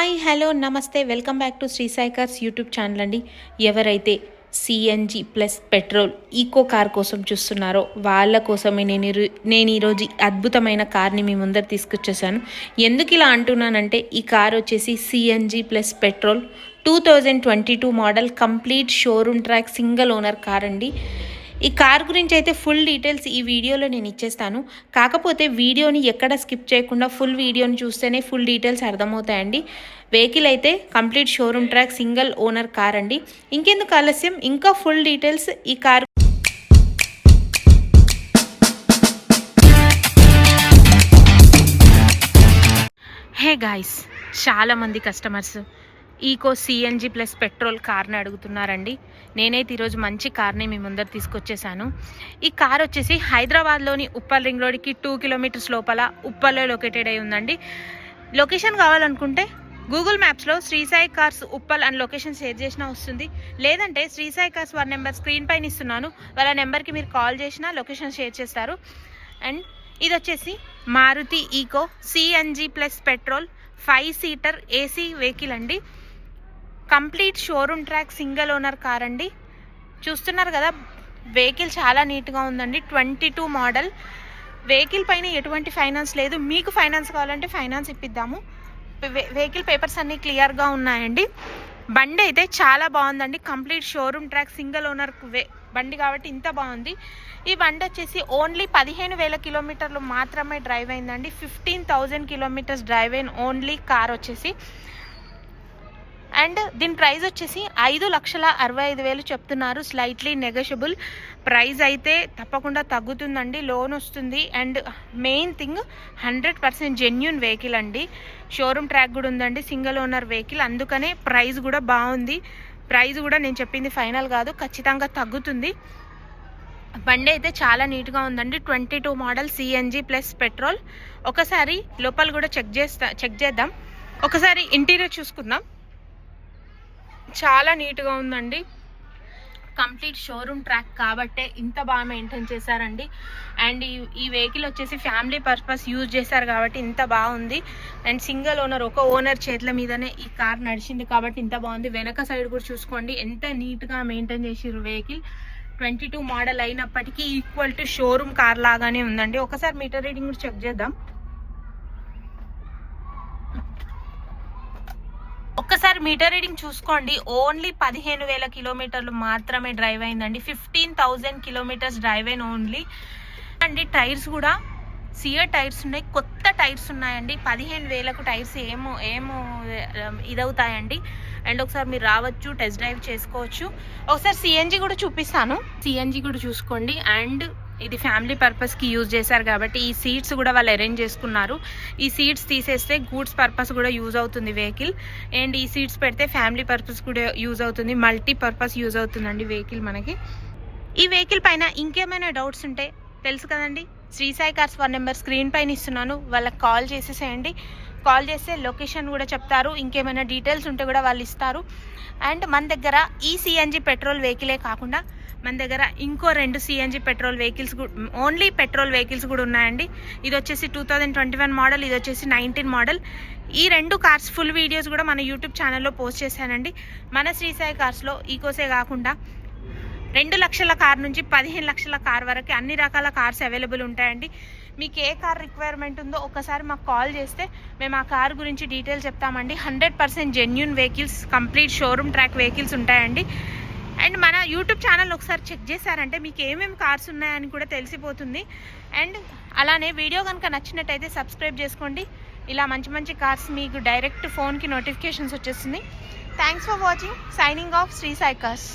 Hi hello నమస్తే welcome back to Sri Sai cars YouTube channel అండి. ఎవరైతే CNG plus petrol Eeco car కోసం చూస్తున్నారో వాళ్ళ కోసమే నేను ఈరోజు అద్భుతమైన కార్ని మీ ముందర తీసుకొచ్చేసాను. ఎందుకు ఇలా అంటున్నానంటే ఈ కార్ వచ్చేసి CNG plus petrol 2022 model complete showroom track single owner car అండి. ఈ కార్ గురించి అయితే ఫుల్ డీటెయిల్స్ ఈ వీడియోలో నేను ఇచ్చేస్తాను. కాకపోతే వీడియోని ఎక్కడ స్కిప్ చేయకుండా ఫుల్ వీడియోని చూస్తేనే ఫుల్ డీటెయిల్స్ అర్థమవుతాయండి. వెహికల్ అయితే complete showroom track single owner car అండి. ఇంకెందుకు ఆలస్యం, ఇంకా ఫుల్ డీటెయిల్స్ ఈ కార్. హే గాయ్స్, చాలామంది customers Eeco CNG plus petrol కార్ని అడుగుతున్నారండి. నేనైతే ఈరోజు మంచి కార్ని మీ ముందర తీసుకొచ్చేసాను. ఈ కార్ వచ్చేసి హైదరాబాద్లోని ఉప్పల్ రింగ్ రోడ్కి 2 కిలోమీటర్స్ లోపల ఉప్పల్లో లొకేటెడ్ అయి ఉందండి. లొకేషన్ కావాలనుకుంటే గూగుల్ మ్యాప్స్లో శ్రీ సాయి కార్స్ ఉప్పల్ అని లొకేషన్ షేర్ చేసినా వస్తుంది. లేదంటే శ్రీ సాయి కార్స్ వారి నెంబర్ స్క్రీన్ పైన ఇస్తున్నాను, వాళ్ళ నెంబర్కి మీరు కాల్ చేసినా లొకేషన్ షేర్ చేస్తారు. అండ్ ఇది వచ్చేసి Maruti Eeco CNG plus petrol 5 seater AC vehicle అండి. Complete showroom track single owner car అండి. చూస్తున్నారు కదా, వెహికల్ చాలా నీట్గా ఉందండి. 22 మోడల్ వెహికల్ పైన ఎటువంటి ఫైనాన్స్ లేదు. మీకు ఫైనాన్స్ కావాలంటే ఫైనాన్స్ ఇప్పిద్దాము. వెహికల్ పేపర్స్ అన్నీ క్లియర్గా ఉన్నాయండి. బండి అయితే చాలా బాగుందండి. Complete showroom track single owner బండి కాబట్టి ఇంత బాగుంది. ఈ బండి వచ్చేసి ఓన్లీ 15,000 కిలోమీటర్లు మాత్రమే డ్రైవ్ అయిందండి. 15,000 కిలోమీటర్స్ డ్రైవ్ అయిన ఓన్లీ కార్ వచ్చేసి. అండ్ దీని ప్రైస్ వచ్చేసి 5,65,000 చెప్తున్నారు. స్లైట్లీ నెగోషియబుల్ ప్రైస్ అయితే తప్పకుండా తగ్గుతుందండి, లోన్ వస్తుంది. And main thing 100% genuine vehicle అండి. షోరూమ్ ట్రాక్ కూడా ఉందండి, సింగిల్ ఓనర్ వెహికల్, అందుకనే ప్రైస్ కూడా బాగుంది. ప్రైస్ కూడా నేను చెప్పింది ఫైనల్ కాదు, ఖచ్చితంగా తగ్గుతుంది. బండి అయితే చాలా నీట్గా ఉందండి. 22 మోడల్ సిఎన్జి ప్లస్ పెట్రోల్. ఒకసారి లోపల కూడా చెక్ చేద్దాం. ఒకసారి ఇంటీరియర్ చూసుకుందాం. చాలా నీట్గా ఉందండి. కంప్లీట్ షోరూమ్ ట్రాక్ కాబట్టే ఇంత బాగా మెయింటైన్ చేశారండి. అండ్ ఈ వెహికల్ వచ్చేసి ఫ్యామిలీ పర్పస్ యూజ్ చేశారు కాబట్టి ఇంత బాగుంది. అండ్ సింగిల్ ఓనర్, ఒక ఓనర్ చేతుల మీదనే ఈ కార్ నడిచింది కాబట్టి ఇంత బాగుంది. వెనక సైడ్ కూడా చూసుకోండి ఎంత నీట్గా మెయింటైన్ చేసారు వెహికల్. 22 మోడల్ అయినప్పటికీ ఈక్వల్ టు షోరూమ్ కార్ లాగానే ఉందండి. ఒకసారి మీటర్ రీడింగ్ కూడా చెక్ చేద్దాం. ఒక్కసారి మీటర్ రీడింగ్ చూసుకోండి. ఓన్లీ 15,000 కిలోమీటర్లు మాత్రమే డ్రైవ్ అయిందండి. 15,000 కిలోమీటర్స్ డ్రైవ్ అయిన ఓన్లీ అండి. టైర్స్ కూడా సియర్ టైర్స్ ఉన్నాయి, కొత్త టైర్స్ ఉన్నాయండి. 15,000కు టైర్స్ ఏమో ఇదవుతాయండి. అండ్ ఒకసారి మీరు రావచ్చు, టెస్ట్ డ్రైవ్ చేసుకోవచ్చు. ఒకసారి సిఎన్జి కూడా చూపిస్తాను. సిఎన్జి కూడా చూసుకోండి. అండ్ ఇది ఫ్యామిలీ పర్పస్కి యూజ్ చేశారు కాబట్టి ఈ సీట్స్ కూడా వాళ్ళు అరేంజ్ చేసుకున్నారు. ఈ సీట్స్ తీసేస్తే గూడ్స్ పర్పస్ కూడా యూజ్ అవుతుంది వెహికల్. అండ్ ఈ సీట్స్ పెడితే ఫ్యామిలీ పర్పస్ కూడా యూజ్ అవుతుంది, మల్టీ పర్పస్ యూజ్ అవుతుందండి వెహికల్ మనకి. ఈ వెహికల్ పైన ఇంకేమైనా డౌట్స్ ఉంటే తెలుసు కదండి, శ్రీ సాయి కార్స్ వారి నెంబర్ స్క్రీన్ పైన ఇస్తున్నాను, వాళ్ళకి కాల్ చేసేసేయండి. కాల్ చేస్తే లొకేషన్ కూడా చెప్తారు, ఇంకేమైనా డీటెయిల్స్ ఉంటే కూడా వాళ్ళు ఇస్తారు. అండ్ మన దగ్గర ఈ సిఎన్జి పెట్రోల్ వెహికలే కాకుండా మన దగ్గర ఇంకో 2 CNG petrol vehicles only petrol vehicles కూడా ఉన్నాయండి. ఇది వచ్చేసి 2021 మోడల్, ఇది వచ్చేసి 19 మోడల్. ఈ 2 కార్స్ ఫుల్ వీడియోస్ కూడా మన యూట్యూబ్ ఛానల్లో పోస్ట్ చేశానండి. మన శ్రీ సాయి కార్స్లో ఈకోసే కాకుండా 2 లక్షల కార్ నుంచి 15 లక్షల కార్ వరకు అన్ని రకాల కార్స్ అవైలబుల్ ఉంటాయండి. మీకు ఏ కార్ రిక్వైర్మెంట్ ఉందో ఒకసారి మాకు కాల్ చేస్తే మేము ఆ కార్ గురించి డీటెయిల్స్ చెప్తామండి. 100% genuine vehicles, complete showroom track vehicles ఉంటాయండి. అండ్ మన యూట్యూబ్ ఛానల్ ఒకసారి చెక్ చేశారంటే మీకు ఏమేమి కార్స్ ఉన్నాయని కూడా తెలిసిపోతుంది. అండ్ అలానే వీడియో కనుక నచ్చినట్టయితే సబ్స్క్రైబ్ చేసుకోండి. ఇలా మంచి మంచి కార్స్ మీకు డైరెక్ట్ ఫోన్కి నోటిఫికేషన్స్ వచ్చేస్తుంది. Thanks for watching. Signing off Sri Sai cars.